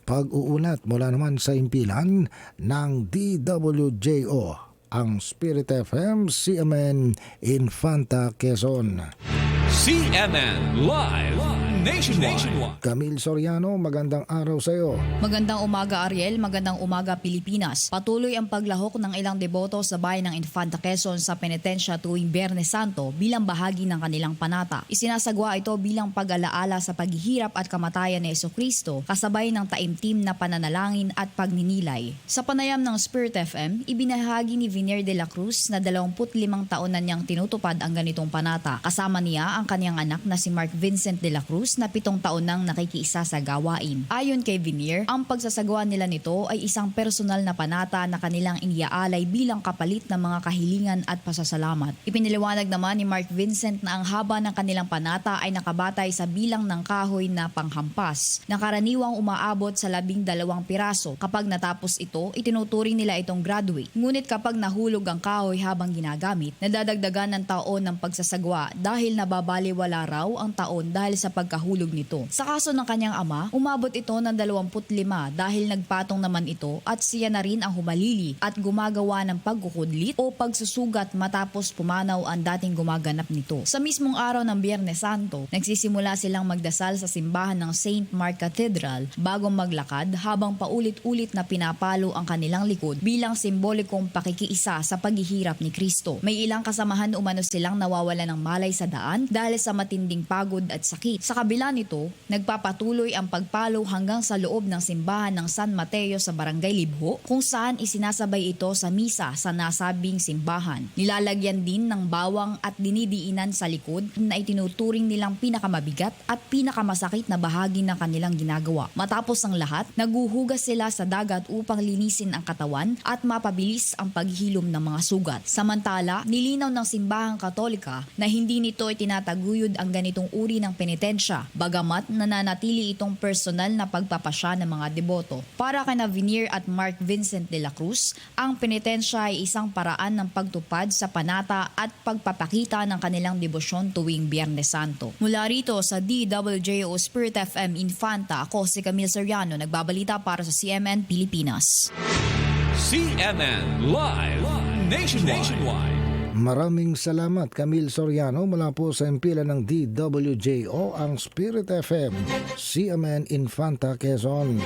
pag-uulat mula naman sa impilan ng DWJO, ang Spirit FM, CMN Infanta, Quezon. CMN Live Nationwide. Camille Soriano, magandang araw sa iyo. Magandang umaga Ariel, magandang umaga Pilipinas. Patuloy ang paglahok ng ilang deboto sa bayan ng Infanta Quezon sa penitensya tuwing Biyernes Santo bilang bahagi ng kanilang panata. Isinasagwa ito bilang pag-alaala sa paghihirap at kamatayan ni Jesucristo kasabay ng taimtim na pananalangin at pagninilay. Sa panayam ng Spirit FM, ibinahagi ni Vinier de la Cruz na 25 taon na niyang tinutupad ang ganitong panata. Kasama niya ang kanyang anak na si Mark Vincent de la Cruz na 7 taon nang nakikiisa sa gawain. Ayon kay Vinier, ang pagsasagawa nila nito ay isang personal na panata na kanilang iniaalay bilang kapalit ng mga kahilingan at pasasalamat. Ipiniliwanag naman ni Mark Vincent na ang haba ng kanilang panata ay nakabatay sa bilang ng kahoy na panghampas, na karaniwang umaabot sa 12 piraso. Kapag natapos ito, itinuturing nila itong graduate. Ngunit kapag nahulog ang kahoy habang ginagamit, nadadagdagan ng taon ng pagsasagwa dahil nababaliwala raw ang taon dahil sa pagkahulog nito. Sa kaso ng kanyang ama, umabot ito ng 25 dahil nagpatong naman ito at siya na rin ang humalili at gumagawa ng pagkukudlit o pagsusugat matapos pumanaw ang dating gumaganap nito. Sa mismong araw ng Biyernes Santo, nagsisimula silang magdasal sa simbahan ng St. Mark Cathedral bago maglakad habang paulit-ulit na pinapalo ang kanilang likod bilang simbolikong pakikiisa sa paghihirap ni Kristo. May ilang kasamahan umano silang nawawala ng malay sa daan dahil sa matinding pagod at sakit. Sa kabila nito, nagpapatuloy ang pagpalo hanggang sa loob ng simbahan ng San Mateo sa Barangay Libho, kung saan isinasabay ito sa misa sa nasabing simbahan. Nilalagyan din ng bawang at dinidiinan sa likod na itinuturing nilang pinakamabigat at pinakamasakit na bahagi ng kanilang ginagawa. Matapos ang lahat, naguhugas sila sa dagat upang linisin ang katawan at mapabilis ang paghilom ng mga sugat. Samantala, nilinaw ng simbahang Katolika na hindi nito itinataguyod ang ganitong uri ng penitensya, bagamat nananatili itong personal na pagpapasya ng mga deboto. Para kina Vinier at Mark Vincent de la Cruz, ang penitensya ay isang paraan ng pagtupad sa panata at pagpapakita ng kanilang debosyon tuwing Biyernes Santo. Mula rito sa DWJO Spirit FM Infanta, ako si Camille Soriano, nagbabalita para sa CMN Pilipinas. CMN Live Nationwide. Maraming salamat Camille Soriano mula po sa impilan ng DWJO, ang Spirit FM, CMN Infanta, Quezon.